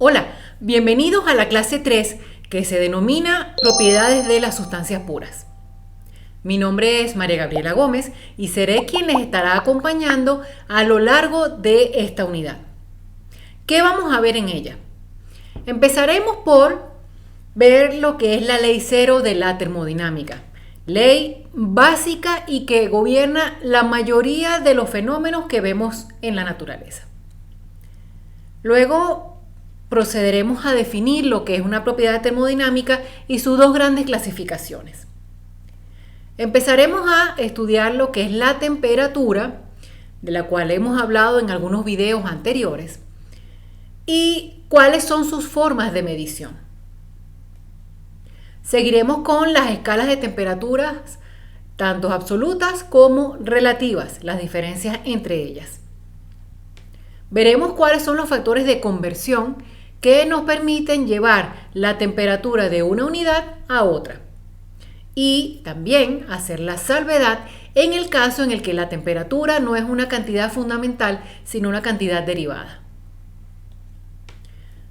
Hola, bienvenidos a la clase 3 que se denomina Propiedades de las sustancias puras. Mi nombre es María Gabriela Gómez y seré quien les estará acompañando a lo largo de esta unidad. ¿Qué vamos a ver en ella? Empezaremos por ver lo que es la ley cero de la termodinámica, ley básica y que gobierna la mayoría de los fenómenos que vemos en la naturaleza. Luego procederemos a definir lo que es una propiedad termodinámica y sus dos grandes clasificaciones. Empezaremos a estudiar lo que es la temperatura, de la cual hemos hablado en algunos videos anteriores, y cuáles son sus formas de medición. Seguiremos con las escalas de temperaturas, tanto absolutas como relativas, las diferencias entre ellas. Veremos cuáles son los factores de conversión que nos permiten llevar la temperatura de una unidad a otra. Y también hacer la salvedad en el caso en el que la temperatura no es una cantidad fundamental, sino una cantidad derivada.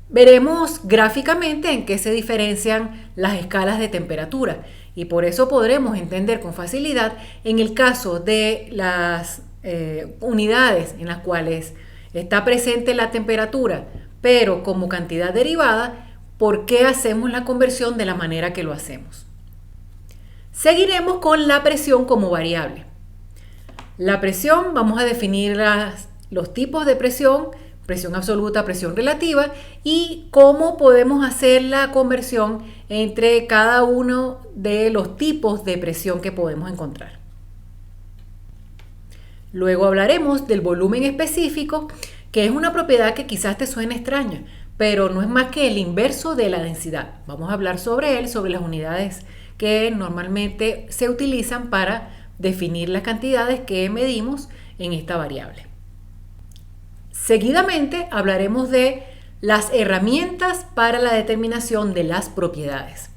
Veremos gráficamente en qué se diferencian las escalas de temperatura y por eso podremos entender con facilidad en el caso de las unidades en las cuales está presente la temperatura, pero como cantidad derivada, ¿por qué hacemos la conversión de la manera que lo hacemos? Seguiremos con la presión como variable. La presión, vamos a definir los tipos de presión, presión absoluta, presión relativa, y cómo podemos hacer la conversión entre cada uno de los tipos de presión que podemos encontrar. Luego hablaremos del volumen específico, que es una propiedad que quizás te suene extraña, pero no es más que el inverso de la densidad. Vamos a hablar sobre él, sobre las unidades que normalmente se utilizan para definir las cantidades que medimos en esta variable. Seguidamente hablaremos de las herramientas para la determinación de las propiedades.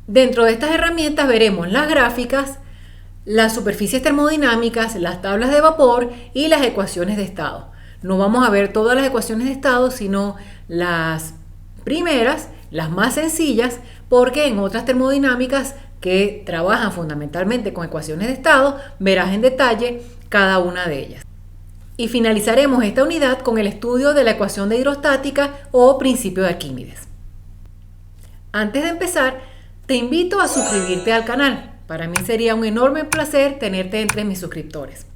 Dentro de estas herramientas veremos las gráficas, las superficies termodinámicas, las tablas de vapor y las ecuaciones de estado. No vamos a ver todas las ecuaciones de estado, sino las primeras, las más sencillas, porque en otras termodinámicas que trabajan fundamentalmente con ecuaciones de estado, verás en detalle cada una de ellas. Y finalizaremos esta unidad con el estudio de la ecuación de hidrostática o principio de Arquímedes. Antes de empezar, te invito a suscribirte al canal. Para mí sería un enorme placer tenerte entre mis suscriptores.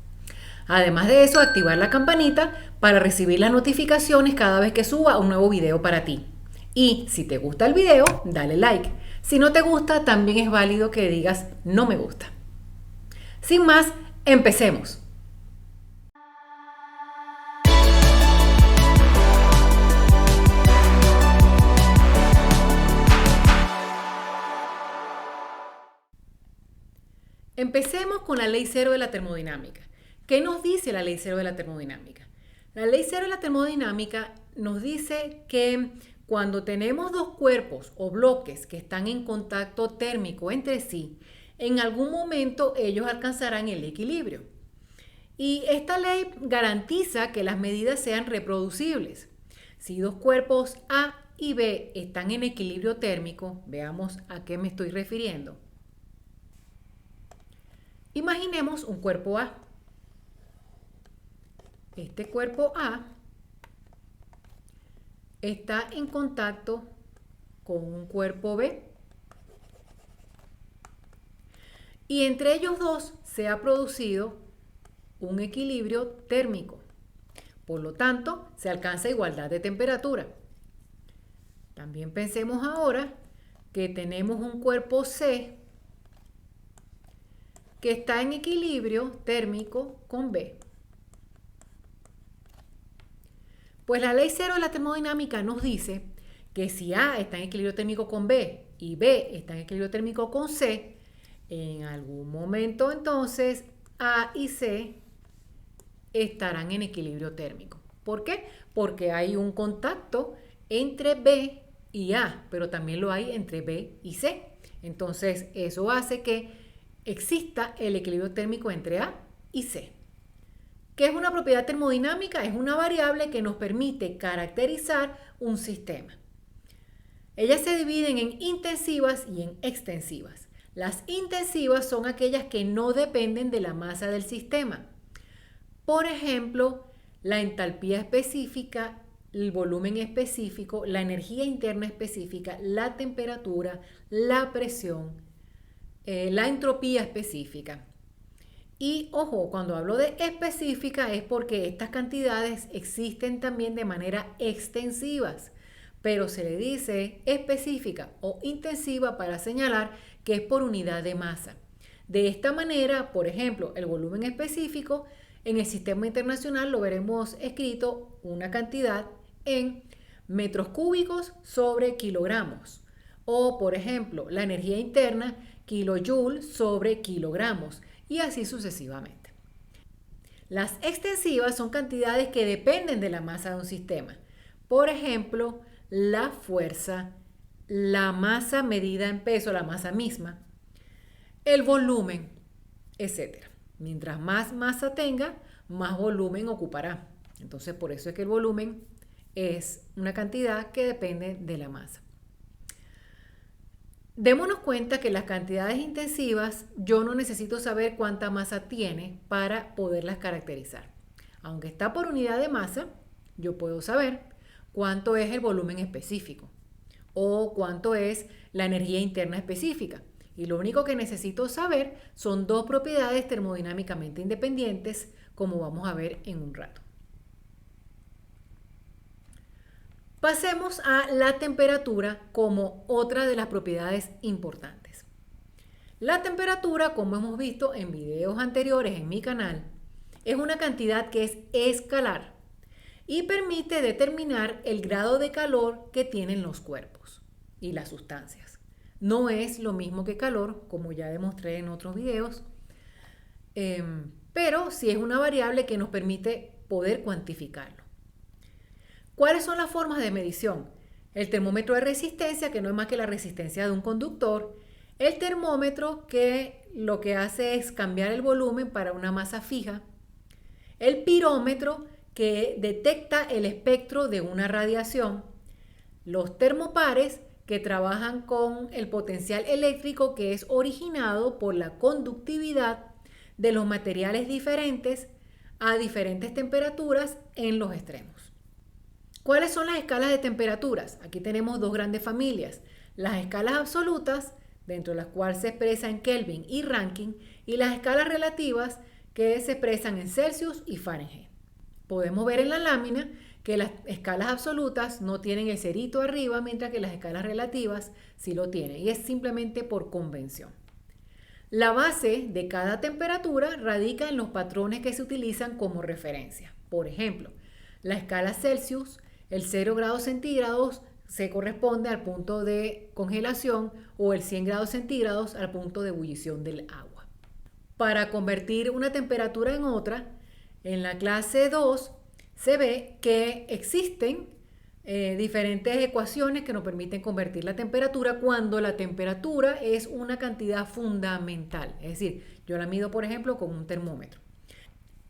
Además de eso, activar la campanita para recibir las notificaciones cada vez que suba un nuevo video para ti. Y si te gusta el video, dale like. Si no te gusta, también es válido que digas no me gusta. Sin más, empecemos. Empecemos con la ley cero de la termodinámica. ¿Qué nos dice la ley cero de la termodinámica? La ley cero de la termodinámica nos dice que cuando tenemos dos cuerpos o bloques que están en contacto térmico entre sí, en algún momento ellos alcanzarán el equilibrio. Y esta ley garantiza que las medidas sean reproducibles. Si dos cuerpos A y B están en equilibrio térmico, veamos a qué me estoy refiriendo. Imaginemos un cuerpo A. Este cuerpo A está en contacto con un cuerpo B. Y entre ellos dos se ha producido un equilibrio térmico. Por lo tanto, se alcanza igualdad de temperatura. También pensemos ahora que tenemos un cuerpo C que está en equilibrio térmico con B. Pues la ley cero de la termodinámica nos dice que si A está en equilibrio térmico con B y B está en equilibrio térmico con C, en algún momento entonces A y C estarán en equilibrio térmico. ¿Por qué? Porque hay un contacto entre B y A, pero también lo hay entre B y C. Entonces eso hace que exista el equilibrio térmico entre A y C. ¿Qué es una propiedad termodinámica? Es una variable que nos permite caracterizar un sistema. Ellas se dividen en intensivas y en extensivas. Las intensivas son aquellas que no dependen de la masa del sistema. Por ejemplo, la entalpía específica, el volumen específico, la energía interna específica, la temperatura, la presión, la entropía específica. Y ojo, cuando hablo de específica es porque estas cantidades existen también de manera extensivas, pero se le dice específica o intensiva para señalar que es por unidad de masa. De esta manera, por ejemplo, el volumen específico en el sistema internacional lo veremos escrito una cantidad en metros cúbicos sobre kilogramos. O, por ejemplo, la energía interna, kilojoule sobre kilogramos, y así sucesivamente. Las extensivas son cantidades que dependen de la masa de un sistema. Por ejemplo, la fuerza, la masa medida en peso, la masa misma, el volumen, etc. Mientras más masa tenga, más volumen ocupará. Entonces, por eso es que el volumen es una cantidad que depende de la masa. Démonos cuenta que las cantidades intensivas yo no necesito saber cuánta masa tiene para poderlas caracterizar. Aunque está por unidad de masa, yo puedo saber cuánto es el volumen específico o cuánto es la energía interna específica. Y lo único que necesito saber son dos propiedades termodinámicamente independientes, como vamos a ver en un rato. Pasemos a la temperatura como otra de las propiedades importantes. La temperatura, como hemos visto en videos anteriores en mi canal, es una cantidad que es escalar y permite determinar el grado de calor que tienen los cuerpos y las sustancias. No es lo mismo que calor, como ya demostré en otros videos, pero sí es una variable que nos permite poder cuantificarlo. ¿Cuáles son las formas de medición? El termómetro de resistencia, que no es más que la resistencia de un conductor. El termómetro, que lo que hace es cambiar el volumen para una masa fija. El pirómetro, que detecta el espectro de una radiación. Los termopares, que trabajan con el potencial eléctrico que es originado por la conductividad de los materiales diferentes a diferentes temperaturas en los extremos. ¿Cuáles son las escalas de temperaturas? Aquí tenemos dos grandes familias. Las escalas absolutas, dentro de las cuales se expresa en Kelvin y Rankine, y las escalas relativas, que se expresan en Celsius y Fahrenheit. Podemos ver en la lámina que las escalas absolutas no tienen el cerito arriba, mientras que las escalas relativas sí lo tienen, y es simplemente por convención. La base de cada temperatura radica en los patrones que se utilizan como referencia. Por ejemplo, la escala Celsius, el 0 grados centígrados se corresponde al punto de congelación o el 100 grados centígrados al punto de ebullición del agua. Para convertir una temperatura en otra, en la clase 2 se ve que existen diferentes ecuaciones que nos permiten convertir la temperatura cuando la temperatura es una cantidad fundamental. Es decir, yo la mido, por ejemplo, con un termómetro.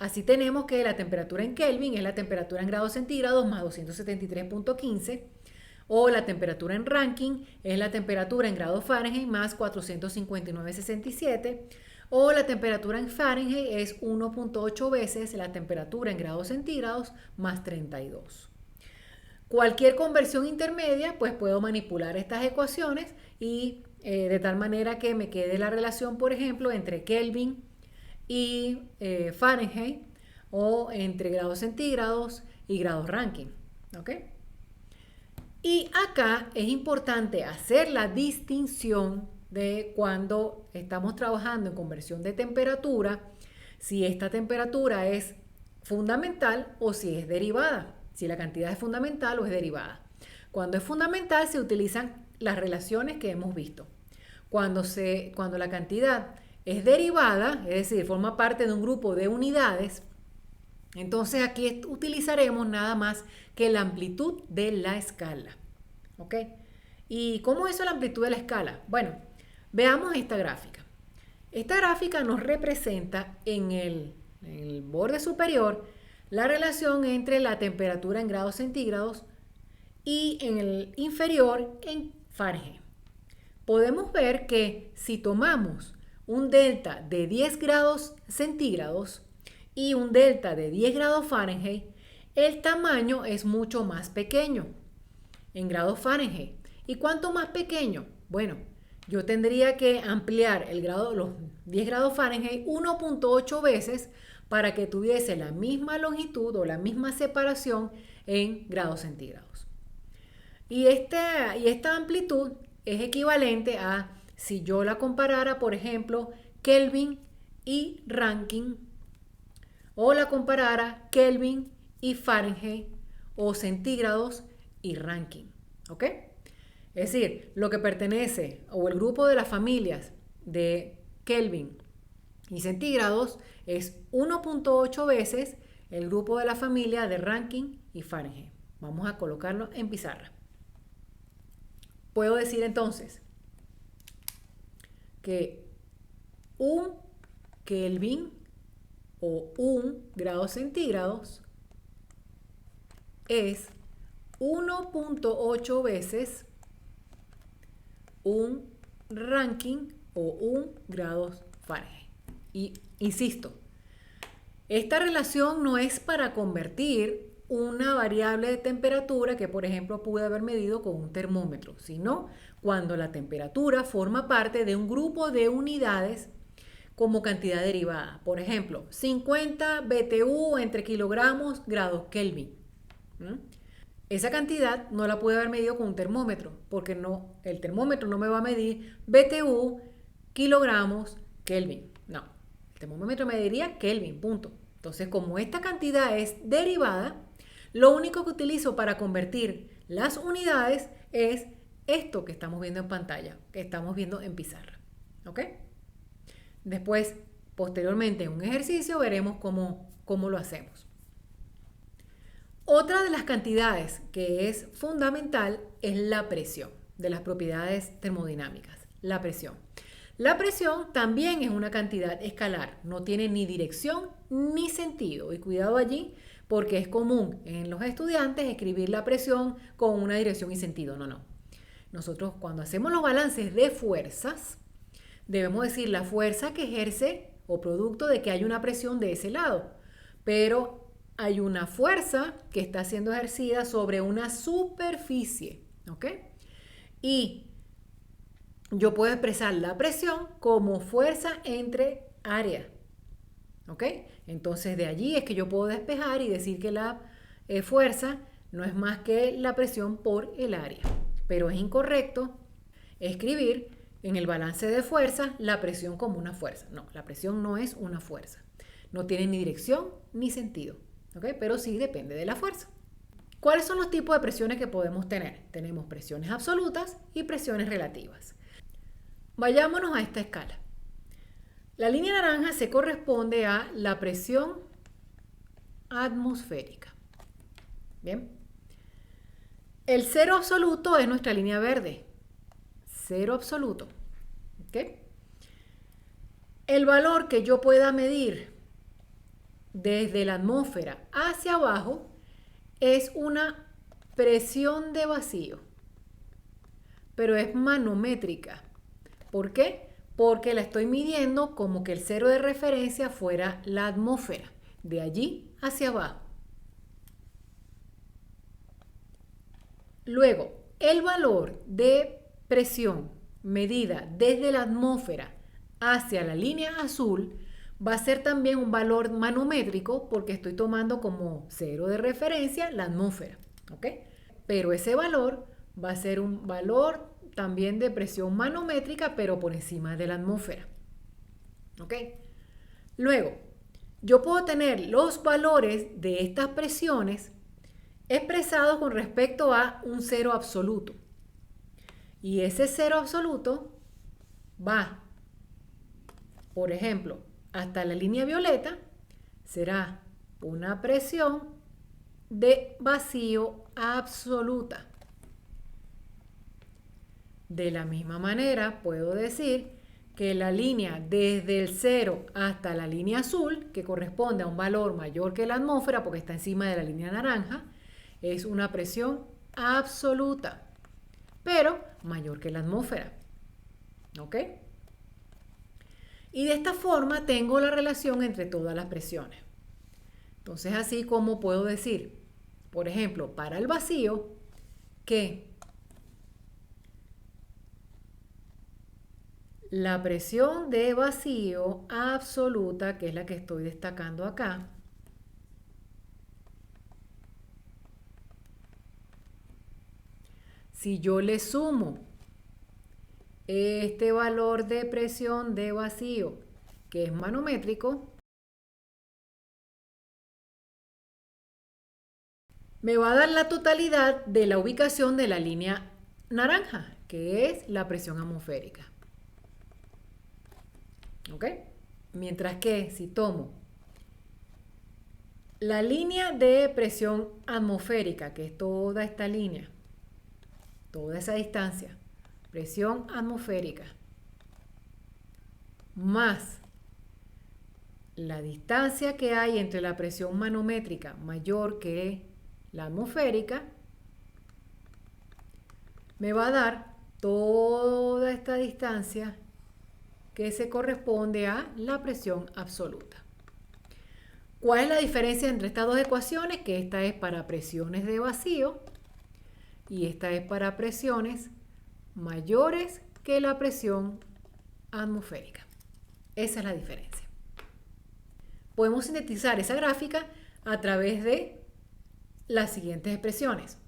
Así tenemos que la temperatura en Kelvin es la temperatura en grados centígrados más 273.15, o la temperatura en Rankine es la temperatura en grados Fahrenheit más 459.67, o la temperatura en Fahrenheit es 1.8 veces la temperatura en grados centígrados más 32. Cualquier conversión intermedia, pues puedo manipular estas ecuaciones y de tal manera que me quede la relación, por ejemplo, entre Kelvin y Fahrenheit, o entre grados centígrados y grados Rankine. ¿Ok? Y acá es importante hacer la distinción de cuando estamos trabajando en conversión de temperatura, si esta temperatura es fundamental o si es derivada, si la cantidad es fundamental o es derivada. Cuando es fundamental se utilizan las relaciones que hemos visto. Cuando la cantidad es derivada, es decir, forma parte de un grupo de unidades, entonces aquí utilizaremos nada más que la amplitud de la escala. ¿Ok? ¿Y cómo es la amplitud de la escala? Bueno, veamos esta gráfica. Esta gráfica nos representa en en el borde superior, la relación entre la temperatura en grados centígrados y en el inferior en Fahrenheit. Podemos ver que si tomamos un delta de 10 grados centígrados y un delta de 10 grados Fahrenheit, el tamaño es mucho más pequeño en grados Fahrenheit. ¿Y cuánto más pequeño? Bueno, yo tendría que ampliar los 10 grados Fahrenheit 1.8 veces para que tuviese la misma longitud o la misma separación en grados centígrados. Y esta amplitud es equivalente a si yo la comparara, por ejemplo, Kelvin y Rankine, o la comparara Kelvin y Fahrenheit, o centígrados y Rankine. ¿Ok? Es decir, lo que pertenece o el grupo de las familias de Kelvin y centígrados es 1.8 veces el grupo de la familia de Rankine y Fahrenheit. Vamos a colocarlo en pizarra. Puedo decir entonces que un Kelvin o 1 grado centígrados es 1.8 veces un Rankine o 1 grados Fahrenheit. Y insisto, esta relación no es para convertir una variable de temperatura que, por ejemplo, pude haber medido con un termómetro, sino cuando la temperatura forma parte de un grupo de unidades como cantidad derivada. Por ejemplo, 50 BTU entre kilogramos grados Kelvin. Esa cantidad no la pude haber medido con un termómetro, porque el termómetro no me va a medir BTU, kilogramos, Kelvin. No, el termómetro me mediría Kelvin, punto. Entonces, como esta cantidad es derivada, lo único que utilizo para convertir las unidades es esto que estamos viendo en pantalla, que estamos viendo en pizarra. ¿Ok? Después, posteriormente, en un ejercicio veremos cómo lo hacemos. Otra de las cantidades que es fundamental es la presión, de las propiedades termodinámicas, la presión. La presión también es una cantidad escalar, no tiene ni dirección ni sentido. Y cuidado allí, porque es común en los estudiantes escribir la presión con una dirección y sentido. No. Nosotros cuando hacemos los balances de fuerzas, debemos decir la fuerza que ejerce o producto de que hay una presión de ese lado. Pero hay una fuerza que está siendo ejercida sobre una superficie. ¿Ok? Y yo puedo expresar la presión como fuerza entre área. ¿Ok? Entonces de allí es que yo puedo despejar y decir que la fuerza no es más que la presión por el área. Pero es incorrecto escribir en el balance de fuerzas la presión como una fuerza. No, la presión no es una fuerza. No tiene ni dirección ni sentido. ¿Ok? Pero sí depende de la fuerza. ¿Cuáles son los tipos de presiones que podemos tener? Tenemos presiones absolutas y presiones relativas. Vayámonos a esta escala. La línea naranja se corresponde a la presión atmosférica. Bien. El cero absoluto es nuestra línea verde. Cero absoluto. ¿Ok? El valor que yo pueda medir desde la atmósfera hacia abajo es una presión de vacío, pero es manométrica. ¿Por qué? Porque la estoy midiendo como que el cero de referencia fuera la atmósfera, de allí hacia abajo. Luego, el valor de presión medida desde la atmósfera hacia la línea azul va a ser también un valor manométrico porque estoy tomando como cero de referencia la atmósfera. ¿Ok? Pero ese valor va a ser un valor también de presión manométrica, pero por encima de la atmósfera. ¿Ok? Luego, yo puedo tener los valores de estas presiones expresados con respecto a un cero absoluto. Y ese cero absoluto va, por ejemplo, hasta la línea violeta, será una presión de vacío absoluta. De la misma manera, puedo decir que la línea desde el 0 hasta la línea azul, que corresponde a un valor mayor que la atmósfera porque está encima de la línea naranja, es una presión absoluta, pero mayor que la atmósfera. ¿Ok? Y de esta forma tengo la relación entre todas las presiones. Entonces, así como puedo decir, por ejemplo, para el vacío, que la presión de vacío absoluta, que es la que estoy destacando acá, si yo le sumo este valor de presión de vacío, que es manométrico, me va a dar la totalidad de la ubicación de la línea naranja, que es la presión atmosférica. ¿Ok? Mientras que si tomo la línea de presión atmosférica, que es toda esta línea, toda esa distancia, presión atmosférica, más la distancia que hay entre la presión manométrica mayor que la atmosférica, me va a dar toda esta distancia que se corresponde a la presión absoluta. ¿Cuál es la diferencia entre estas dos ecuaciones? Que esta es para presiones de vacío y esta es para presiones mayores que la presión atmosférica. Esa es la diferencia. Podemos sintetizar esa gráfica a través de las siguientes expresiones.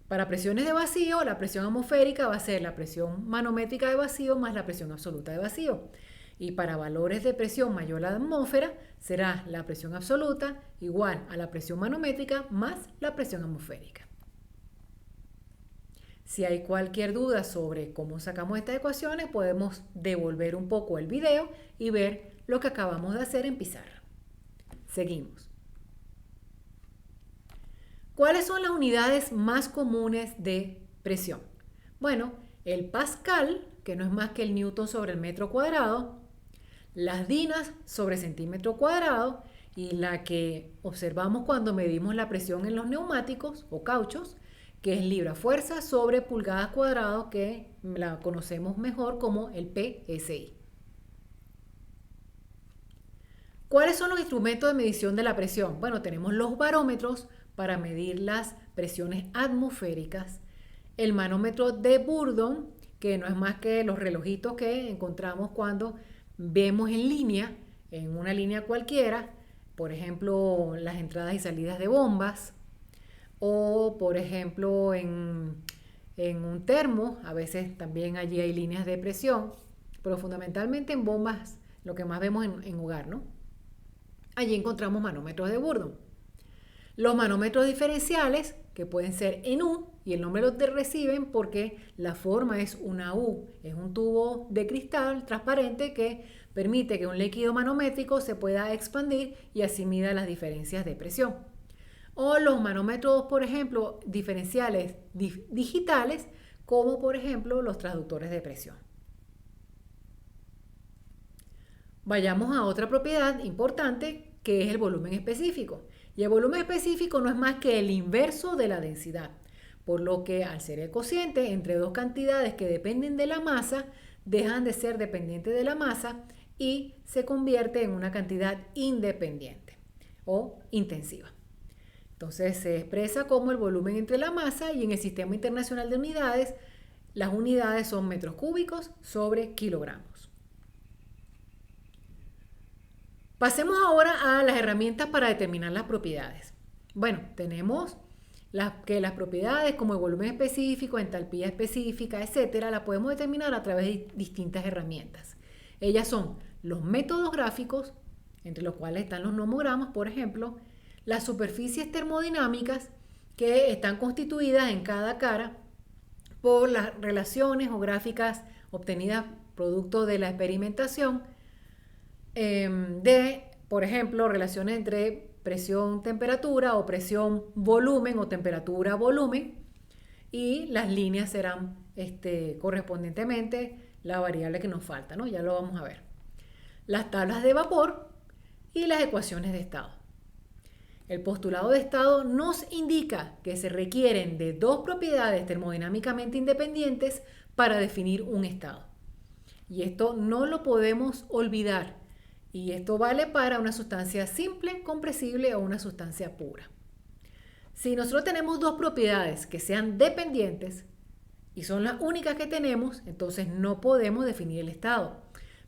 Para presiones de vacío, la presión atmosférica va a ser la presión manométrica de vacío más la presión absoluta de vacío. Y para valores de presión mayor a la atmósfera, será la presión absoluta igual a la presión manométrica más la presión atmosférica. Si hay cualquier duda sobre cómo sacamos estas ecuaciones, podemos devolver un poco el video y ver lo que acabamos de hacer en pizarra. Seguimos. ¿Cuáles son las unidades más comunes de presión? Bueno, el pascal, que no es más que el newton sobre el metro cuadrado, las dinas sobre centímetro cuadrado y la que observamos cuando medimos la presión en los neumáticos o cauchos, que es libra-fuerza sobre pulgadas cuadradas, que la conocemos mejor como el PSI. ¿Cuáles son los instrumentos de medición de la presión? Bueno, tenemos los barómetros para medir las presiones atmosféricas, el manómetro de Bourdon, que no es más que los relojitos que encontramos cuando vemos en línea, en una línea cualquiera, por ejemplo, las entradas y salidas de bombas, o por ejemplo en un termo, a veces también allí hay líneas de presión, pero fundamentalmente en bombas, lo que más vemos en hogar, ¿no? Allí encontramos manómetros de Bourdon. Los manómetros diferenciales, que pueden ser en U, y el nombre los reciben porque la forma es una U. Es un tubo de cristal transparente que permite que un líquido manométrico se pueda expandir y así mida las diferencias de presión. O los manómetros, por ejemplo, diferenciales digitales, como por ejemplo los transductores de presión. Vayamos a otra propiedad importante, que es el volumen específico. Y el volumen específico no es más que el inverso de la densidad, por lo que al ser el cociente entre dos cantidades que dependen de la masa, dejan de ser dependientes de la masa y se convierte en una cantidad independiente o intensiva. Entonces se expresa como el volumen entre la masa, y en el Sistema Internacional de Unidades las unidades son metros cúbicos sobre kilogramos. Pasemos ahora a las herramientas para determinar las propiedades. Bueno, tenemos las propiedades como el volumen específico, entalpía específica, etcétera, la podemos determinar a través de distintas herramientas. Ellas son los métodos gráficos, entre los cuales están los nomogramas, por ejemplo, las superficies termodinámicas, que están constituidas en cada cara por las relaciones o gráficas obtenidas producto de la experimentación, por ejemplo, relaciones entre presión-temperatura o presión-volumen o temperatura-volumen, y las líneas serán correspondientemente la variable que nos falta, ¿no? Ya lo vamos a ver. Las tablas de vapor y las ecuaciones de estado. El postulado de estado nos indica que se requieren de dos propiedades termodinámicamente independientes para definir un estado. Y esto no lo podemos olvidar. Y esto vale para una sustancia simple, compresible o una sustancia pura. Si nosotros tenemos dos propiedades que sean dependientes y son las únicas que tenemos, entonces no podemos definir el estado.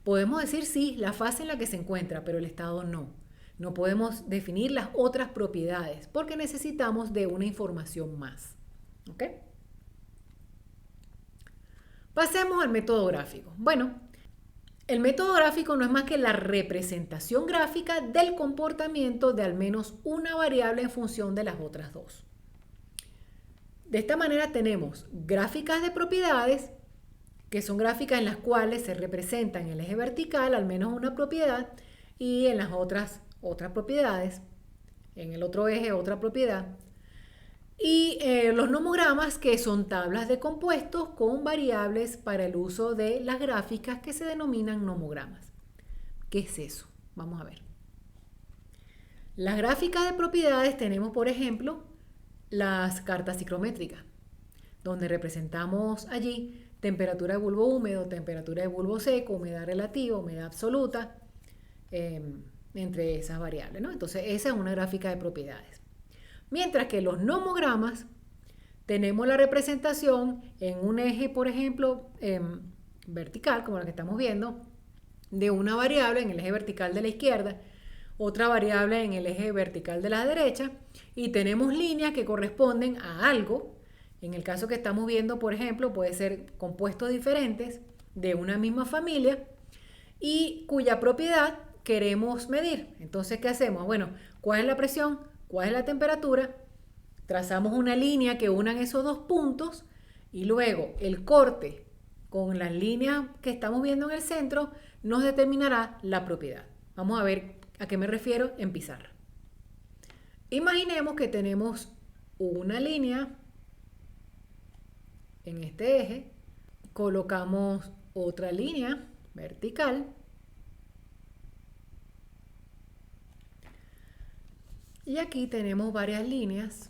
Podemos decir sí, la fase en la que se encuentra, pero el estado no. No podemos definir las otras propiedades porque necesitamos de una información más. ¿Ok? Pasemos al método gráfico. Bueno, el método gráfico no es más que la representación gráfica del comportamiento de al menos una variable en función de las otras dos. De esta manera tenemos gráficas de propiedades, que son gráficas en las cuales se representa en el eje vertical al menos una propiedad y en las otras propiedades, en el otro eje otra propiedad. Y los nomogramas, que son tablas de compuestos con variables para el uso de las gráficas que se denominan nomogramas. ¿Qué es eso? Vamos a ver. Las gráficas de propiedades tenemos, por ejemplo, las cartas ciclométricas, donde representamos allí temperatura de bulbo húmedo, temperatura de bulbo seco, humedad relativa, humedad absoluta, entre esas variables, ¿no? Entonces, esa es una gráfica de propiedades. Mientras que los nomogramas tenemos la representación en un eje, por ejemplo, vertical, como la que estamos viendo, de una variable en el eje vertical de la izquierda, otra variable en el eje vertical de la derecha, y tenemos líneas que corresponden a algo. En el caso que estamos viendo, por ejemplo, puede ser compuestos diferentes de una misma familia y cuya propiedad queremos medir. Entonces, ¿qué hacemos? Bueno, ¿cuál es la presión? ¿Cuál es la temperatura? Trazamos una línea que unan esos dos puntos y luego el corte con las líneas que estamos viendo en el centro nos determinará la propiedad. Vamos a ver a qué me refiero en pizarra. Imaginemos que tenemos una línea en este eje, colocamos otra línea vertical y aquí tenemos varias líneas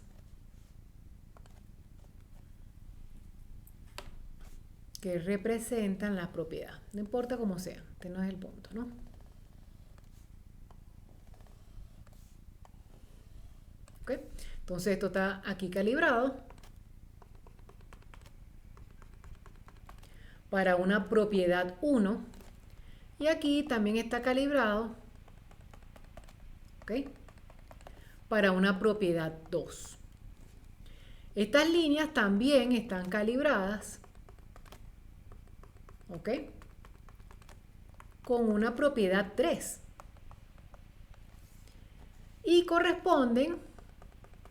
que representan la propiedad. No importa cómo sea, este no es el punto, ¿no? ¿Ok? Entonces esto está aquí calibrado para una propiedad 1 y aquí también está calibrado, ¿ok?, para una propiedad 2. Estas líneas también están calibradas, ¿ok?, con una propiedad 3 y corresponden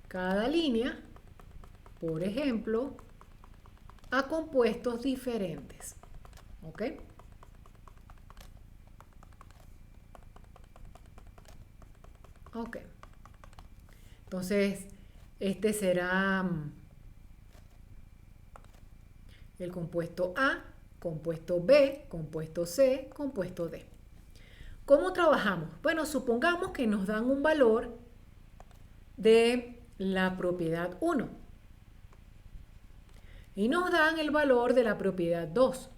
cada línea, por ejemplo, a compuestos diferentes, ¿ok? Ok. Entonces, este será el compuesto A, compuesto B, compuesto C, compuesto D. ¿Cómo trabajamos? Bueno, supongamos que nos dan un valor de la propiedad 1 y nos dan el valor de la propiedad 2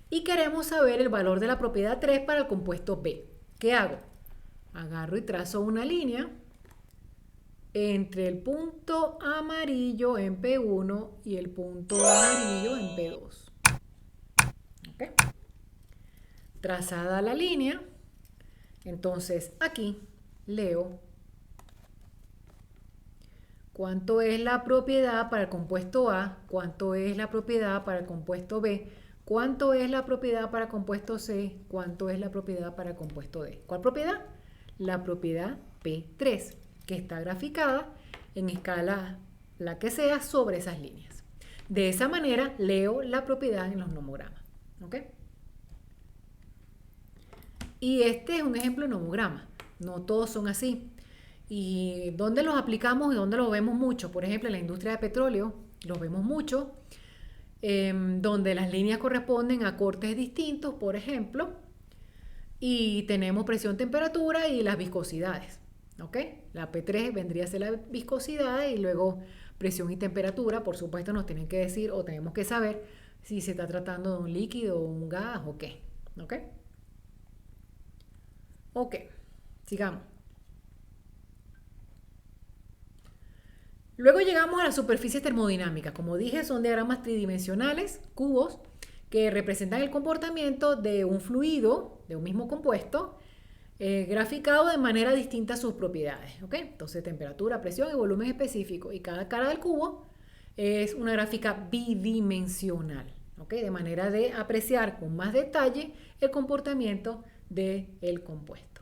y queremos saber el valor de la propiedad 3 para el compuesto B. ¿Qué hago? Agarro y trazo una línea entre el punto amarillo en P1 y el punto amarillo en P2. ¿Okay? Trazada la línea, entonces aquí leo cuánto es la propiedad para el compuesto A, cuánto es la propiedad para el compuesto B, cuánto es la propiedad para el compuesto C, cuánto es la propiedad para el compuesto D. ¿Cuál propiedad? La propiedad P3, que está graficada en escala la que sea sobre esas líneas. De esa manera leo la propiedad en los nomogramas. ¿Ok? Y este es un ejemplo de nomograma. No todos son así. ¿Y dónde los aplicamos y dónde los vemos mucho? Por ejemplo, en la industria de petróleo los vemos mucho. donde las líneas corresponden a cortes distintos, por ejemplo, y tenemos presión, temperatura y las viscosidades. ¿Ok? La P3 vendría a ser la viscosidad y luego presión y temperatura. Por supuesto nos tienen que decir o tenemos que saber si se está tratando de un líquido o un gas o qué. ¿Ok? Ok, sigamos. Luego llegamos a las superficies termodinámicas. Como dije, son diagramas tridimensionales, cubos, que representan el comportamiento de un fluido, de un mismo compuesto, graficado de manera distinta a sus propiedades. ¿Ok? Entonces, temperatura, presión y volumen específico. Y cada cara del cubo es una gráfica bidimensional. ¿Ok? De manera de apreciar con más detalle el comportamiento del compuesto.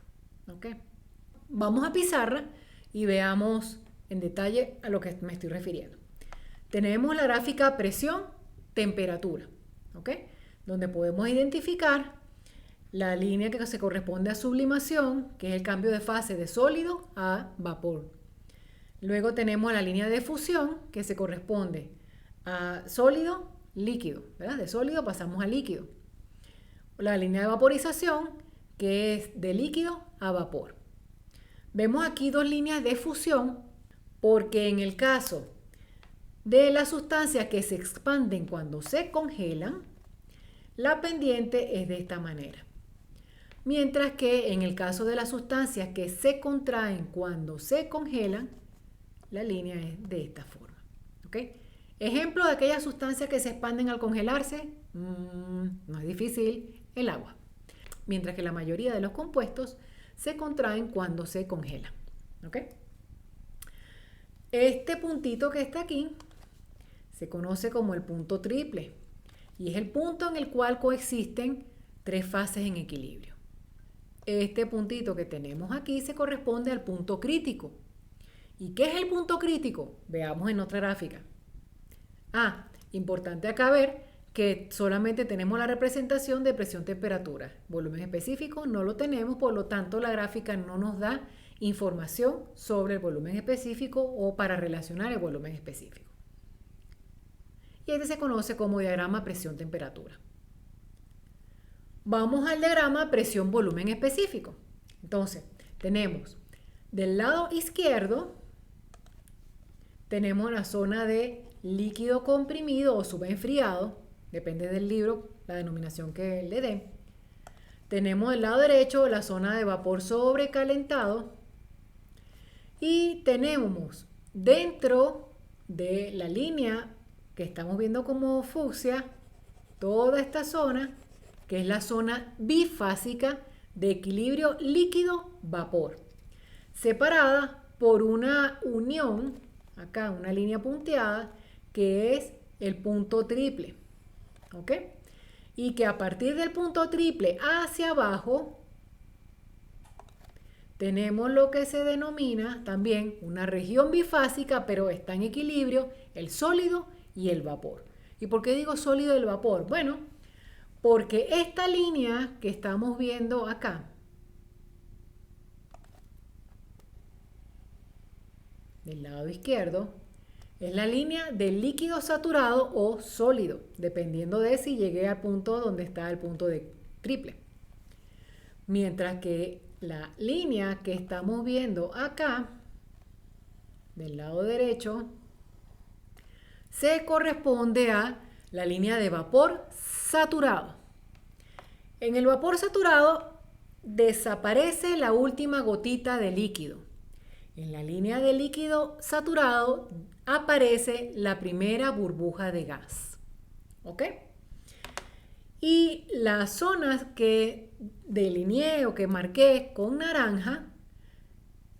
¿Ok? Vamos a pizarra y veamos en detalle a lo que me estoy refiriendo. Tenemos la gráfica presión, temperatura, ¿ok? Donde podemos identificar la línea que se corresponde a sublimación, que es el cambio de fase de sólido a vapor. Luego tenemos la línea de fusión, que se corresponde a sólido, líquido, ¿verdad? De sólido pasamos a líquido. La línea de vaporización, que es de líquido a vapor. Vemos aquí dos líneas de fusión, porque en el caso de las sustancias que se expanden cuando se congelan, la pendiente es de esta manera. Mientras que en el caso de las sustancias que se contraen cuando se congelan, la línea es de esta forma. ¿Ok? Ejemplo de aquellas sustancias que se expanden al congelarse, no es difícil, el agua. Mientras que la mayoría de los compuestos se contraen cuando se congelan. ¿Ok? Este puntito que está aquí se conoce como el punto triple y es el punto en el cual coexisten tres fases en equilibrio. Este puntito que tenemos aquí se corresponde al punto crítico. ¿Y qué es el punto crítico? Veamos en otra gráfica. Importante acá ver que solamente tenemos la representación de presión-temperatura. Volumen específico no lo tenemos, por lo tanto la gráfica no nos da información sobre el volumen específico o para relacionar el volumen específico. Y este se conoce como diagrama presión-temperatura. Vamos al diagrama presión-volumen específico. Entonces, tenemos del lado izquierdo, tenemos la zona de líquido comprimido o subenfriado, depende del libro, la denominación que le dé. Tenemos del lado derecho la zona de vapor sobrecalentado. Y tenemos dentro de la línea que estamos viendo como fucsia, toda esta zona, que es la zona bifásica de equilibrio líquido-vapor, separada por una unión, acá una línea punteada, que es el punto triple. ¿Ok? Y que a partir del punto triple hacia abajo, tenemos lo que se denomina también una región bifásica, pero está en equilibrio el sólido y el vapor. ¿Y por qué digo sólido y el vapor? Bueno, porque esta línea que estamos viendo acá, del lado izquierdo, es la línea del líquido saturado o sólido, dependiendo de si llegué al punto donde está el punto de triple. Mientras que la línea que estamos viendo acá, del lado derecho, se corresponde a la línea de vapor saturado. En el vapor saturado desaparece la última gotita de líquido. En la línea de líquido saturado aparece la primera burbuja de gas. ¿Ok? Y las zonas que delineé o que marqué con naranja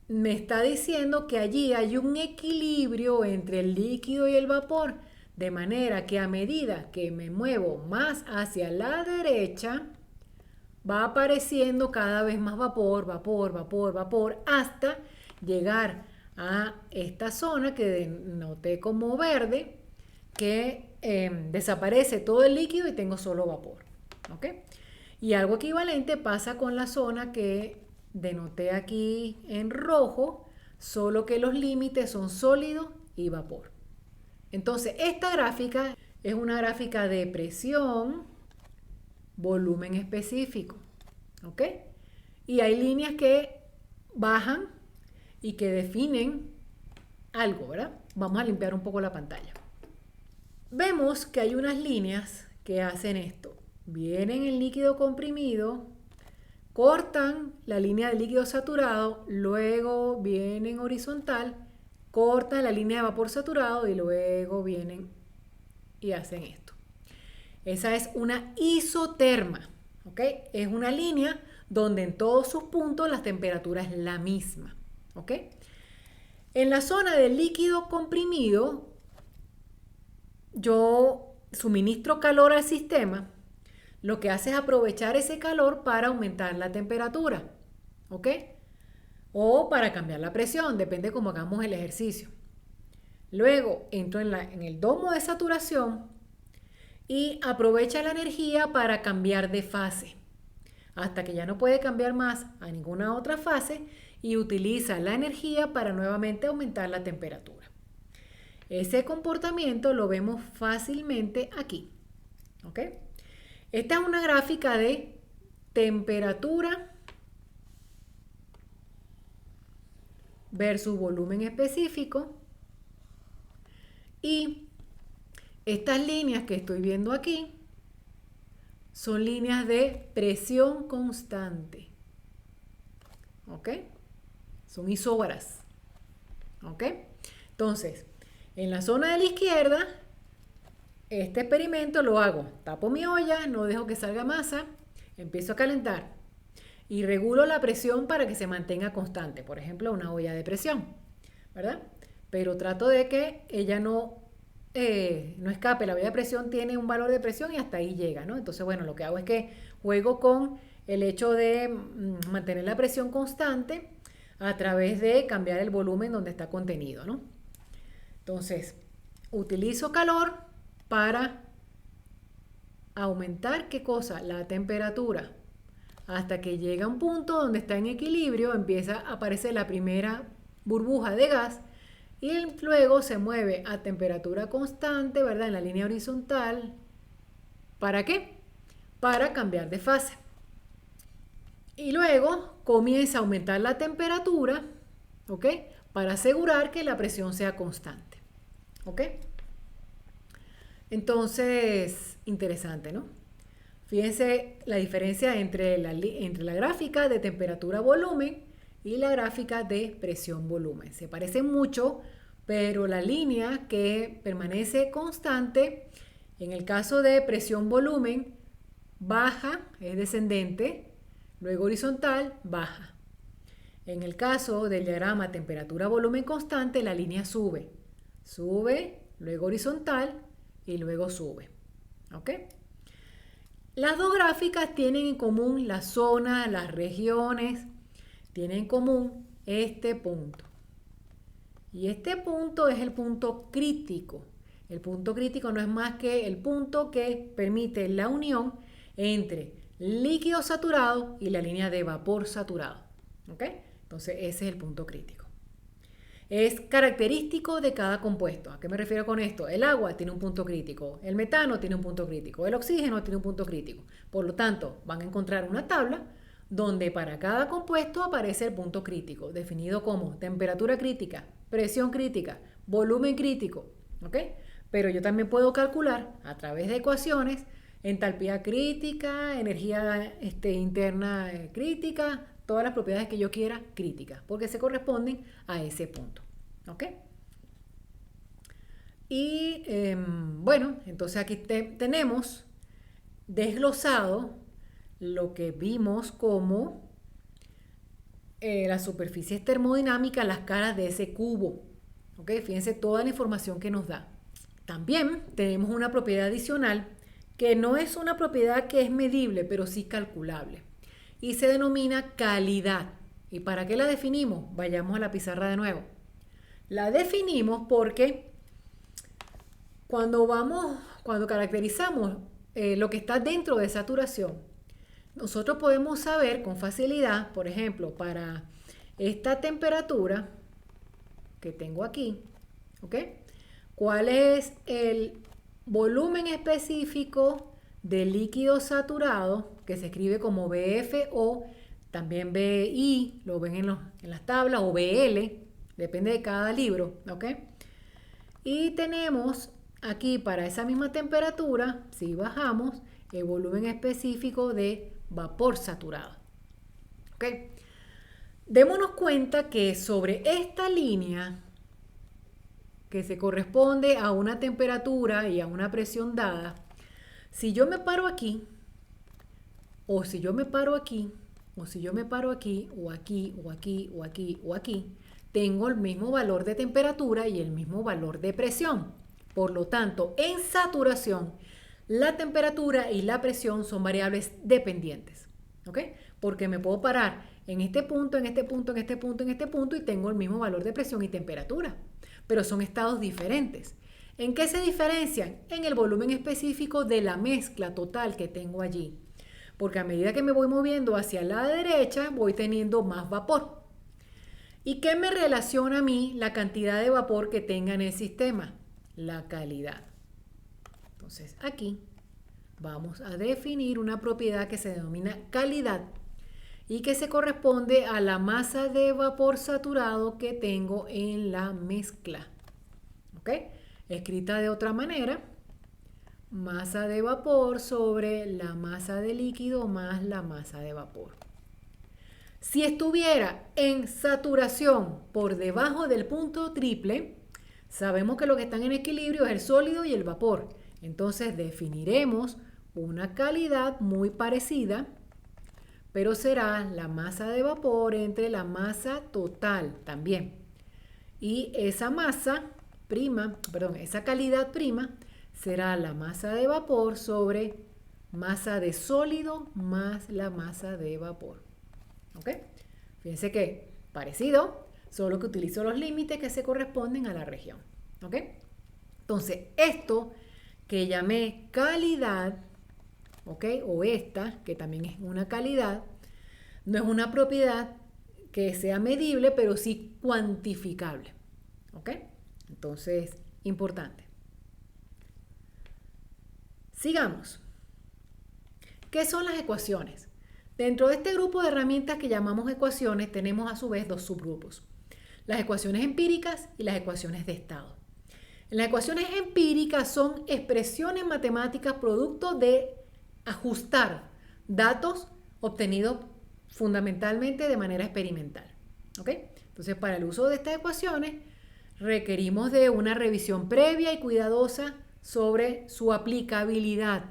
me está diciendo que allí hay un equilibrio entre el líquido y el vapor, de manera que a medida que me muevo más hacia la derecha, va apareciendo cada vez más vapor, vapor, vapor, vapor, hasta llegar a esta zona que denoté como verde, que desaparece todo el líquido y tengo solo vapor. ¿Ok? Y algo equivalente pasa con la zona que denoté aquí en rojo, solo que los límites son sólido y vapor. Entonces, esta gráfica es una gráfica de presión, volumen específico, ¿ok? Y hay líneas que bajan y que definen algo, ¿verdad? Vamos a limpiar un poco la pantalla. Vemos que hay unas líneas que hacen esto. Vienen en líquido comprimido, cortan la línea de líquido saturado, luego vienen horizontal, cortan la línea de vapor saturado y luego vienen y hacen esto. Esa es una isoterma, ¿ok? Es una línea donde en todos sus puntos la temperatura es la misma, ¿ok? En la zona del líquido comprimido, yo suministro calor al sistema. Lo que hace es aprovechar ese calor para aumentar la temperatura, ¿ok? O para cambiar la presión, depende cómo hagamos el ejercicio. Luego entro en el domo de saturación y aprovecha la energía para cambiar de fase, hasta que ya no puede cambiar más a ninguna otra fase y utiliza la energía para nuevamente aumentar la temperatura. Ese comportamiento lo vemos fácilmente aquí, ¿ok? Esta es una gráfica de temperatura versus volumen específico y estas líneas que estoy viendo aquí son líneas de presión constante, ¿ok? Son isóbaras, ¿ok? Entonces, en la zona de la izquierda, este experimento lo hago. Tapo mi olla, no dejo que salga masa, empiezo a calentar y regulo la presión para que se mantenga constante. Por ejemplo, una olla de presión, ¿verdad? Pero trato de que ella no escape. La olla de presión tiene un valor de presión y hasta ahí llega, ¿no? Entonces, bueno, lo que hago es que juego con el hecho de mantener la presión constante a través de cambiar el volumen donde está contenido, ¿no? Entonces, utilizo calor para aumentar, ¿qué cosa? La temperatura. Hasta que llega a un punto donde está en equilibrio, empieza a aparecer la primera burbuja de gas y luego se mueve a temperatura constante, ¿verdad? En la línea horizontal. ¿Para qué? Para cambiar de fase. Y luego comienza a aumentar la temperatura, ¿ok? Para asegurar que la presión sea constante, ¿ok? Entonces, interesante, ¿no? Fíjense la diferencia entre la gráfica de temperatura-volumen y la gráfica de presión-volumen. Se parecen mucho, pero la línea que permanece constante, en el caso de presión-volumen, baja, es descendente, luego horizontal, baja. En el caso del diagrama temperatura-volumen constante, la línea sube. Sube, luego horizontal y luego sube. ¿Ok? Las dos gráficas tienen en común la zona, las regiones, tienen en común este punto. Y este punto es el punto crítico. El punto crítico no es más que el punto que permite la unión entre líquido saturado y la línea de vapor saturado. ¿Ok? Entonces ese es el punto crítico. Es característico de cada compuesto. ¿A qué me refiero con esto? El agua tiene un punto crítico, el metano tiene un punto crítico, el oxígeno tiene un punto crítico. Por lo tanto, van a encontrar una tabla donde para cada compuesto aparece el punto crítico, definido como temperatura crítica, presión crítica, volumen crítico. ¿Ok? Pero yo también puedo calcular a través de ecuaciones entalpía crítica, energía interna crítica, todas las propiedades que yo quiera críticas, porque se corresponden a ese punto. ¿Ok? Y bueno, entonces aquí tenemos desglosado lo que vimos como las superficies termodinámicas, las caras de ese cubo. ¿Ok? Fíjense toda la información que nos da. También tenemos una propiedad adicional que no es una propiedad que es medible, pero sí calculable. Y se denomina calidad. ¿Y para qué la definimos? Vayamos a la pizarra de nuevo. La definimos porque cuando caracterizamos lo que está dentro de saturación, nosotros podemos saber con facilidad, por ejemplo, para esta temperatura que tengo aquí, ¿ok? ¿Cuál es el volumen específico de líquido saturado, que se escribe como BF o también BI, lo ven en las tablas, o BL, depende de cada libro, ¿ok? Y tenemos aquí para esa misma temperatura, si bajamos, el volumen específico de vapor saturado, ¿ok? Démonos cuenta que sobre esta línea, que se corresponde a una temperatura y a una presión dada, si yo me paro aquí, o si yo me paro aquí, o si yo me paro aquí, o aquí, o aquí, o aquí, o aquí, tengo el mismo valor de temperatura y el mismo valor de presión. Por lo tanto, en saturación, la temperatura y la presión son variables dependientes. ¿Ok? Porque me puedo parar en este punto, en este punto, en este punto, en este punto y tengo el mismo valor de presión y temperatura. Pero son estados diferentes. ¿En qué se diferencian? En el volumen específico de la mezcla total que tengo allí. Porque a medida que me voy moviendo hacia la derecha, voy teniendo más vapor. ¿Y qué me relaciona a mí la cantidad de vapor que tenga en el sistema? La calidad. Entonces aquí vamos a definir una propiedad que se denomina calidad y que se corresponde a la masa de vapor saturado que tengo en la mezcla. ¿Ok? Escrita de otra manera, masa de vapor sobre la masa de líquido más la masa de vapor. Si estuviera en saturación por debajo del punto triple, sabemos que lo que están en equilibrio es el sólido y el vapor. Entonces definiremos una calidad muy parecida, pero será la masa de vapor entre la masa total también. Y esa masa prima, perdón, esa calidad prima será la masa de vapor sobre masa de sólido más la masa de vapor. ¿Ok? Fíjense que parecido, solo que utilizo los límites que se corresponden a la región. ¿Ok? Entonces, esto que llamé calidad, ¿ok? O esta, que también es una calidad, no es una propiedad que sea medible, pero sí cuantificable. ¿Ok? Entonces, importante. Sigamos. ¿Qué son las ecuaciones? Dentro de este grupo de herramientas que llamamos ecuaciones, tenemos a su vez dos subgrupos. Las ecuaciones empíricas y las ecuaciones de estado. Las ecuaciones empíricas son expresiones matemáticas producto de ajustar datos obtenidos fundamentalmente de manera experimental. ¿Ok? Entonces, para el uso de estas ecuaciones, requerimos de una revisión previa y cuidadosa sobre su aplicabilidad,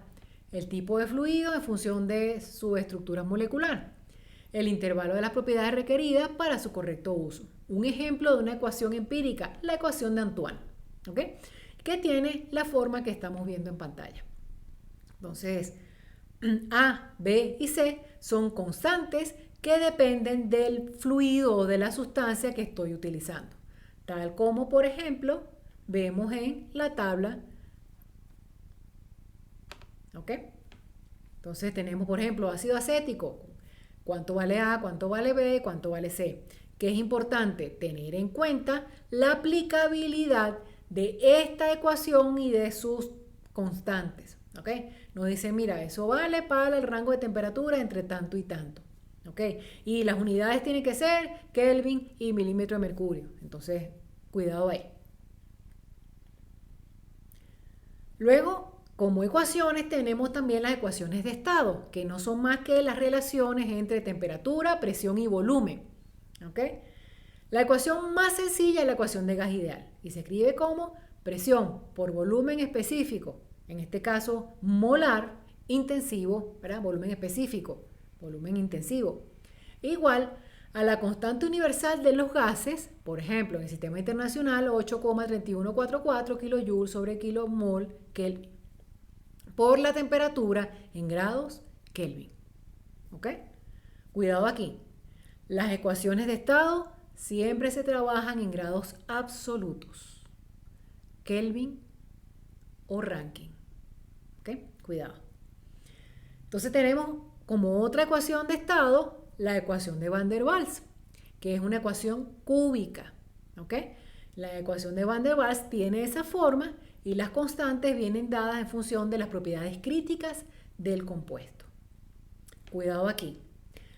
el tipo de fluido en función de su estructura molecular, el intervalo de las propiedades requeridas para su correcto uso. Un ejemplo de una ecuación empírica, la ecuación de Antoine, ¿ok? Que tiene la forma que estamos viendo en pantalla. Entonces, A, B y C son constantes que dependen del fluido o de la sustancia que estoy utilizando, tal como, por ejemplo, vemos en la tabla. ¿Ok? Entonces tenemos, por ejemplo, ácido acético. ¿Cuánto vale A? ¿Cuánto vale B? ¿Cuánto vale C? Que es importante tener en cuenta la aplicabilidad de esta ecuación y de sus constantes. ¿Ok? Nos dice, mira, eso vale para el rango de temperatura entre tanto y tanto. ¿Ok? Y las unidades tienen que ser Kelvin y milímetro de mercurio. Entonces, cuidado ahí. Luego, como ecuaciones tenemos también las ecuaciones de estado, que no son más que las relaciones entre temperatura, presión y volumen. ¿Ok? La ecuación más sencilla es la ecuación de gas ideal y se escribe como presión por volumen específico, en este caso molar intensivo, ¿verdad? Volumen específico, volumen intensivo, igual a la constante universal de los gases, por ejemplo, en el sistema internacional 8,3144 kJ sobre kilomol Kelvin, por la temperatura en grados Kelvin. ¿Ok? Cuidado aquí. Las ecuaciones de estado siempre se trabajan en grados absolutos. Kelvin o Rankine. ¿Ok? Cuidado. Entonces tenemos como otra ecuación de estado la ecuación de Van der Waals, que es una ecuación cúbica. ¿Ok? La ecuación de Van der Waals tiene esa forma y las constantes vienen dadas en función de las propiedades críticas del compuesto. Cuidado aquí.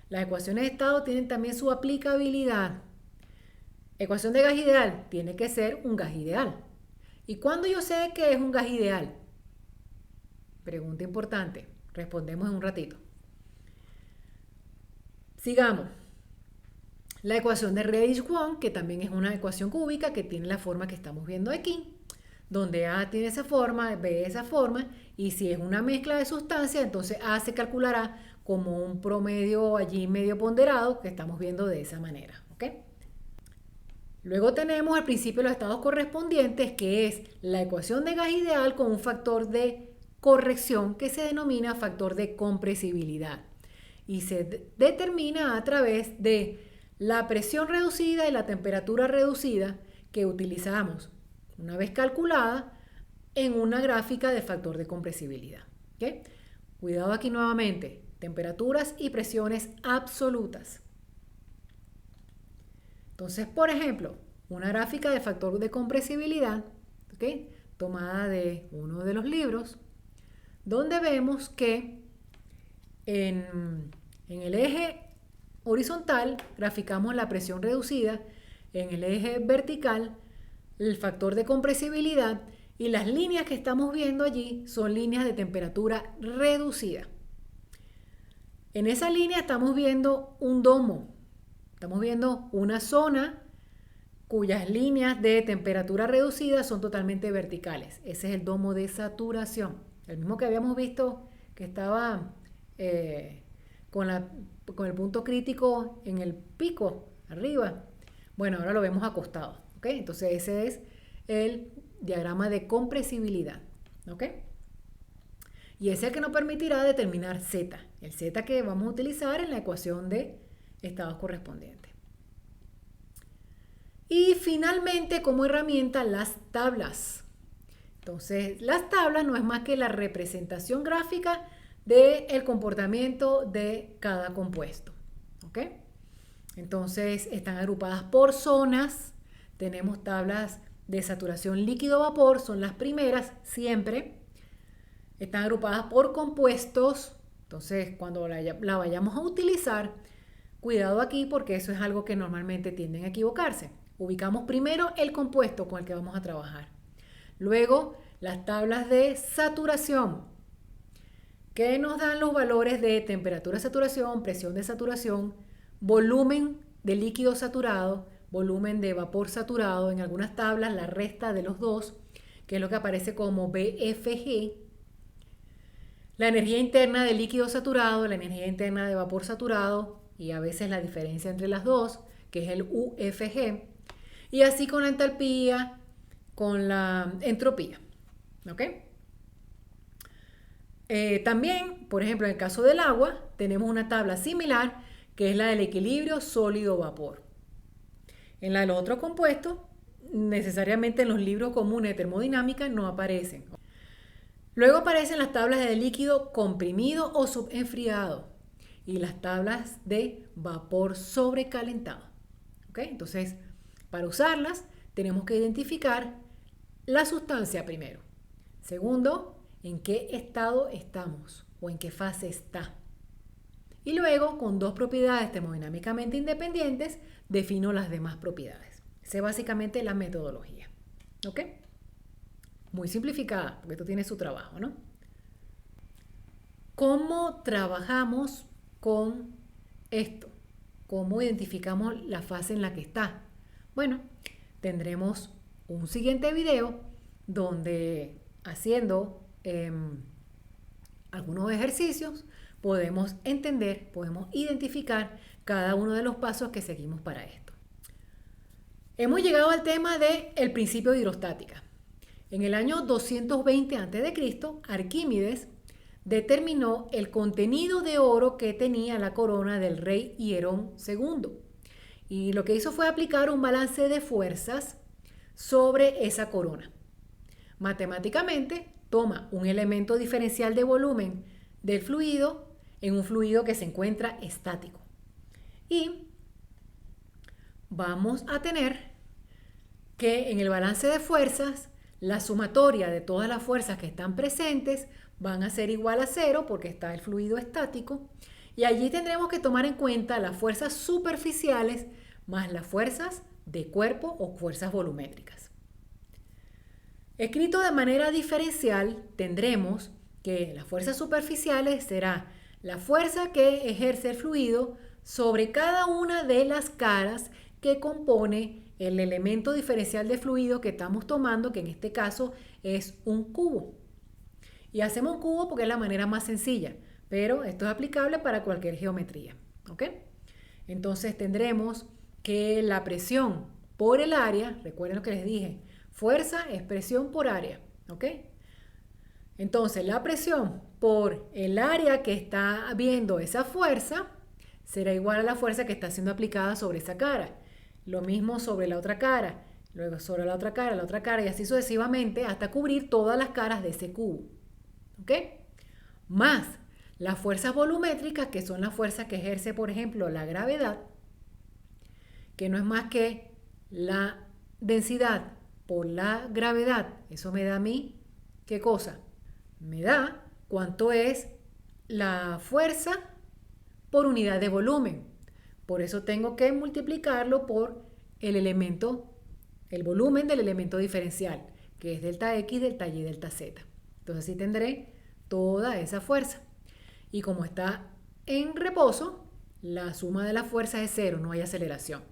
Las ecuaciones de estado tienen también su aplicabilidad. Ecuación de gas ideal tiene que ser un gas ideal. ¿Y cuándo yo sé que es un gas ideal? Pregunta importante. Respondemos en un ratito. Sigamos. La ecuación de Reddish-Kwong, que también es una ecuación cúbica que tiene la forma que estamos viendo aquí, donde A tiene esa forma, B esa forma, y si es una mezcla de sustancias, entonces A se calculará como un promedio allí medio ponderado que estamos viendo de esa manera. ¿Ok? Luego tenemos el principio de los estados correspondientes, que es la ecuación de gas ideal con un factor de corrección que se denomina factor de compresibilidad y se determina a través de la presión reducida y la temperatura reducida que utilizamos una vez calculada en una gráfica de factor de compresibilidad. ¿Okay? Cuidado aquí nuevamente, temperaturas y presiones absolutas. Entonces, por ejemplo, una gráfica de factor de compresibilidad, ¿okay?, tomada de uno de los libros, donde vemos que en el eje horizontal graficamos la presión reducida, en el eje vertical el factor de compresibilidad y las líneas que estamos viendo allí son líneas de temperatura reducida. En esa línea estamos viendo un domo, estamos viendo una zona cuyas líneas de temperatura reducida son totalmente verticales. Ese es el domo de saturación, el mismo que habíamos visto que estaba con el punto crítico en el pico arriba. Bueno, ahora lo vemos acostado. ¿Okay? Entonces ese es el diagrama de compresibilidad. ¿Okay? Y ese es el que nos permitirá determinar Z, el Z que vamos a utilizar en la ecuación de estados correspondientes. Y finalmente, como herramienta, las tablas. Entonces, las tablas no es más que la representación gráfica del comportamiento de cada compuesto. ¿Ok? Entonces, están agrupadas por zonas. Tenemos tablas de saturación líquido-vapor, son las primeras siempre. Están agrupadas por compuestos. Entonces, cuando la vayamos a utilizar, cuidado aquí porque eso es algo que normalmente tienden a equivocarse. Ubicamos primero el compuesto con el que vamos a trabajar. Luego, las tablas de saturación, que nos dan los valores de temperatura de saturación, presión de saturación, volumen de líquido saturado, volumen de vapor saturado. En algunas tablas la resta de los dos, que es lo que aparece como BFG. La energía interna de líquido saturado, la energía interna de vapor saturado y a veces la diferencia entre las dos, que es el UFG. Y así con la entalpía, con la entropía. ¿Ok? También, por ejemplo, en el caso del agua, tenemos una tabla similar que es la del equilibrio sólido-vapor. En la de los otros compuestos, necesariamente en los libros comunes de termodinámica no aparecen. Luego aparecen las tablas de líquido comprimido o subenfriado y las tablas de vapor sobrecalentado. ¿Ok? Entonces, para usarlas, tenemos que identificar la sustancia primero. Segundo, en qué estado estamos o en qué fase está. Y luego, con dos propiedades termodinámicamente independientes, defino las demás propiedades. Esa es básicamente la metodología. ¿Ok? Muy simplificada, porque esto tiene su trabajo, ¿no? ¿Cómo trabajamos con esto? ¿Cómo identificamos la fase en la que está? Bueno, tendremos un siguiente video donde haciendo algunos ejercicios podemos entender, podemos identificar cada uno de los pasos que seguimos para esto. Hemos llegado al tema del principio de hidrostática. En el año 220 a.C., Arquímedes determinó el contenido de oro que tenía la corona del rey Hierón II. Y lo que hizo fue aplicar un balance de fuerzas sobre esa corona. Matemáticamente, toma un elemento diferencial de volumen del fluido en un fluido que se encuentra estático. Y vamos a tener que en el balance de fuerzas la sumatoria de todas las fuerzas que están presentes van a ser igual a cero porque está el fluido estático. Y allí tendremos que tomar en cuenta las fuerzas superficiales más las fuerzas de cuerpo o fuerzas volumétricas. Escrito de manera diferencial, tendremos que las fuerzas superficiales será la fuerza que ejerce el fluido sobre cada una de las caras que compone el elemento diferencial de fluido que estamos tomando, que en este caso es un cubo. Y hacemos un cubo porque es la manera más sencilla, pero esto es aplicable para cualquier geometría. ¿Ok? Entonces tendremos que la presión por el área, recuerden lo que les dije, fuerza es presión por área. ¿Ok? Entonces la presión por el área que está viendo esa fuerza será igual a la fuerza que está siendo aplicada sobre esa cara. Lo mismo sobre la otra cara, luego sobre la otra cara y así sucesivamente hasta cubrir todas las caras de ese cubo. ¿Ok? Más las fuerzas volumétricas, que son las fuerzas que ejerce, por ejemplo, la gravedad, que no es más que la densidad por la gravedad. Eso me da a mí, ¿qué cosa? Me da cuánto es la fuerza por unidad de volumen. Por eso tengo que multiplicarlo por el elemento, el volumen del elemento diferencial, que es delta X, delta Y, delta Z. Entonces así tendré toda esa fuerza. Y como está en reposo, la suma de las fuerzas es cero, no hay aceleración.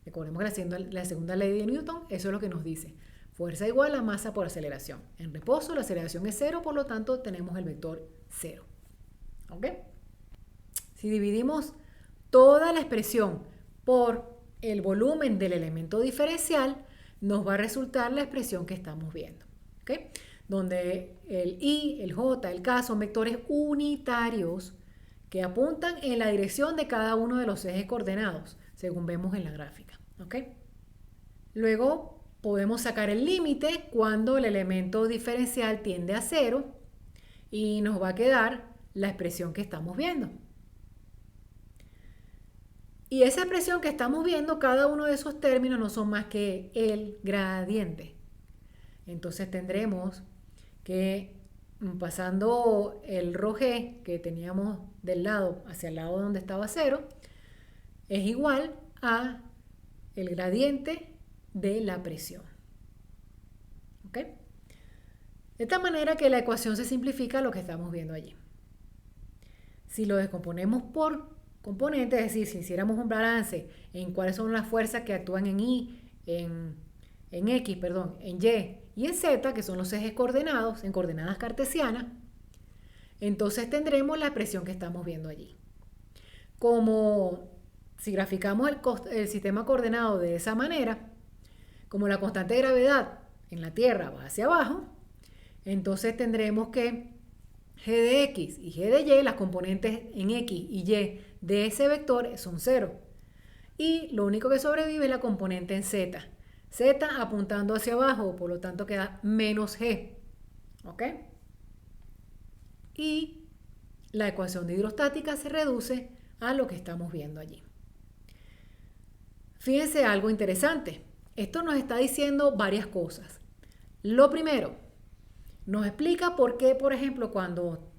Recordemos que la segunda ley de Newton, eso es lo que nos dice. Fuerza igual a masa por aceleración. En reposo la aceleración es cero, por lo tanto tenemos el vector cero. ¿Ok? Si dividimos toda la expresión por el volumen del elemento diferencial, nos va a resultar la expresión que estamos viendo. ¿Ok? Donde el I, el J, el K son vectores unitarios que apuntan en la dirección de cada uno de los ejes coordenados, según vemos en la gráfica. ¿Ok? Luego podemos sacar el límite cuando el elemento diferencial tiende a cero y nos va a quedar la expresión que estamos viendo. Y esa expresión que estamos viendo, cada uno de esos términos no son más que el gradiente. Entonces tendremos que pasando el ρ g que teníamos del lado hacia el lado donde estaba cero, es igual a el gradiente de la presión. ¿Ok? De esta manera que la ecuación se simplifica a lo que estamos viendo allí. Si lo descomponemos por componentes, es decir, si hiciéramos un balance en cuáles son las fuerzas que actúan en Y, en X, perdón, en Y y en Z, que son los ejes coordenados, en coordenadas cartesianas, entonces tendremos la expresión que estamos viendo allí. Como si graficamos el sistema coordenado de esa manera, como la constante de gravedad en la Tierra va hacia abajo, entonces tendremos que g de x y g de y, las componentes en x y y de ese vector son cero. Y lo único que sobrevive es la componente en z. Z apuntando hacia abajo, por lo tanto queda menos g. ¿Ok? Y la ecuación de hidrostática se reduce a lo que estamos viendo allí. Fíjense algo interesante. Esto nos está diciendo varias cosas. Lo primero, nos explica por qué, por ejemplo, cuando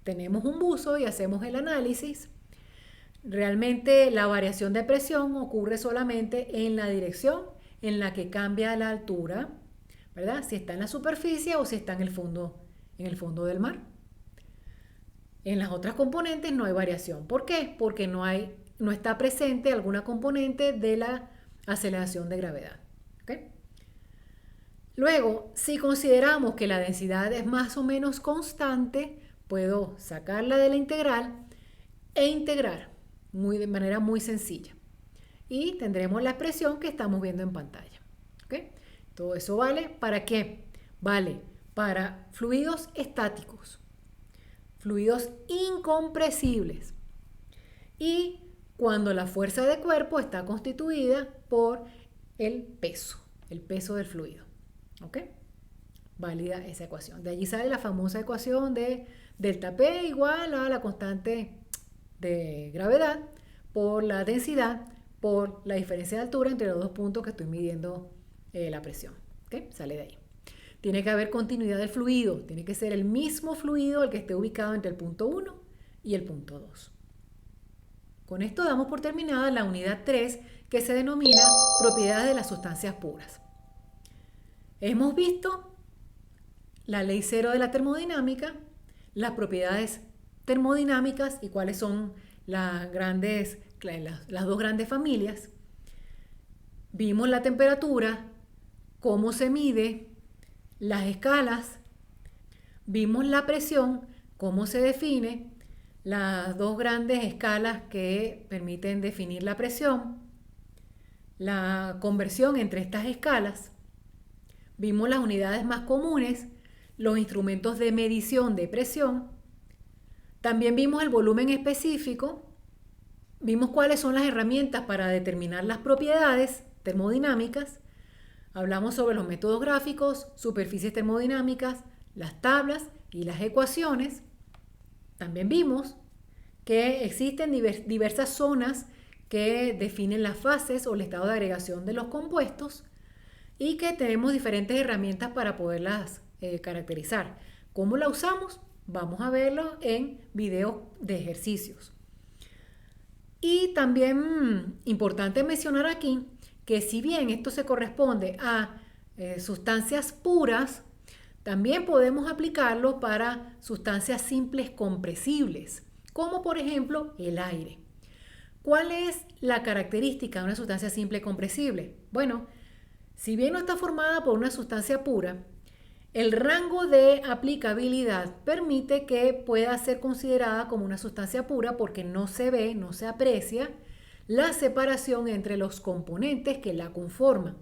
tenemos un buzo y hacemos el análisis, realmente la variación de presión ocurre solamente en la dirección en la que cambia la altura, ¿verdad? Si está en la superficie o si está en el fondo del mar. En las otras componentes no hay variación. ¿Por qué? Porque no está presente alguna componente de la aceleración de gravedad. ¿Okay? Luego, si consideramos que la densidad es más o menos constante, puedo sacarla de la integral e integrar de manera muy sencilla. Y tendremos la expresión que estamos viendo en pantalla. ¿Okay? Todo eso vale ¿para qué? Vale para fluidos estáticos, fluidos incompresibles y cuando la fuerza de cuerpo está constituida por el peso del fluido. ¿Ok? Válida esa ecuación. De allí sale la famosa ecuación de delta P igual a la constante de gravedad por la densidad por la diferencia de altura entre los dos puntos que estoy midiendo la presión. ¿Ok? Sale de ahí. tiene que haber continuidad del fluido, tiene que ser el mismo fluido el que esté ubicado entre el punto 1 y el punto 2. Con esto damos por terminada la unidad 3, que se denomina propiedades de las sustancias puras. Hemos visto la ley cero de la termodinámica, las propiedades termodinámicas y cuáles son las dos grandes familias. Vimos la temperatura, cómo se mide, las escalas, vimos la presión, cómo se define, las dos grandes escalas que permiten definir la presión, la conversión entre estas escalas, vimos las unidades más comunes, los instrumentos de medición de presión, también vimos el volumen específico, vimos cuáles son las herramientas para determinar las propiedades termodinámicas, hablamos sobre los métodos gráficos, superficies termodinámicas, las tablas y las ecuaciones. También vimos que existen diversas zonas que definen las fases o el estado de agregación de los compuestos y que tenemos diferentes herramientas para poderlas caracterizar. ¿Cómo la usamos? Vamos a verlo en videos de ejercicios. Y también importante mencionar aquí que si bien esto se corresponde a sustancias puras, también podemos aplicarlo para sustancias simples compresibles, como por ejemplo el aire. ¿Cuál es la característica de una sustancia simple compresible? Bueno, si bien no está formada por una sustancia pura, el rango de aplicabilidad permite que pueda ser considerada como una sustancia pura porque no se ve, no se aprecia la separación entre los componentes que la conforman.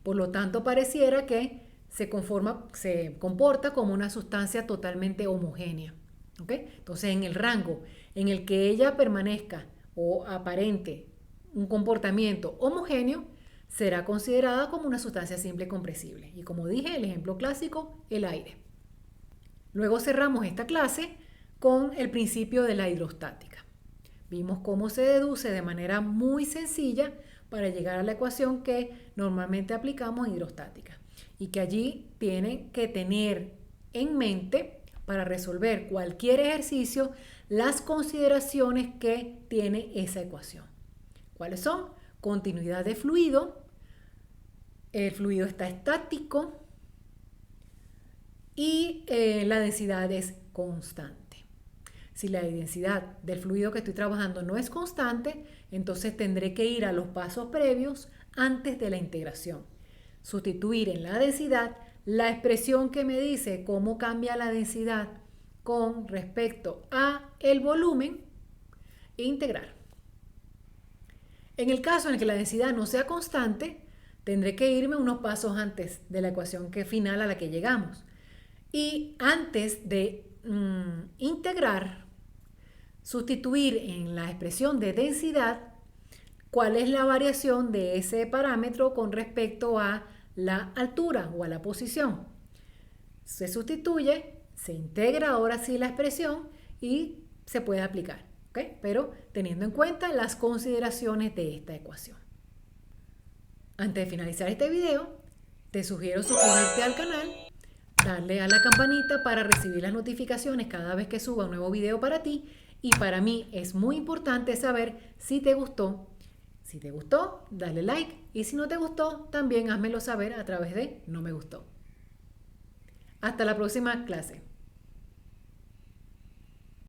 Por lo tanto, pareciera que se comporta como una sustancia totalmente homogénea. ¿Okay? Entonces, en el rango en el que ella permanezca o aparente un comportamiento homogéneo, será considerada como una sustancia simple compresible. Y como dije, el ejemplo clásico, el aire. Luego cerramos esta clase con el principio de la hidrostática. Vimos cómo se deduce de manera muy sencilla para llegar a la ecuación que normalmente aplicamos en hidrostática. Y que allí tienen que tener en mente, para resolver cualquier ejercicio, las consideraciones que tiene esa ecuación. ¿Cuáles son? Continuidad de fluido, el fluido está estático y la densidad es constante. Si la densidad del fluido que estoy trabajando no es constante, entonces tendré que ir a los pasos previos antes de la integración. Sustituir en la densidad la expresión que me dice cómo cambia la densidad con respecto a el volumen e integrar. En el caso en el que la densidad no sea constante, tendré que irme unos pasos antes de la ecuación final a la que llegamos. Y antes de integrar, sustituir en la expresión de densidad cuál es la variación de ese parámetro con respecto a la altura o a la posición. Se sustituye, se integra ahora sí la expresión y se puede aplicar, ¿okay? Pero teniendo en cuenta las consideraciones de esta ecuación. Antes de finalizar este video, te sugiero suscribirte al canal, darle a la campanita para recibir las notificaciones cada vez que suba un nuevo video para ti. Y para mí es muy importante saber si te gustó. Si te gustó, dale like. Y si no te gustó, también házmelo saber a través de no me gustó. Hasta la próxima clase.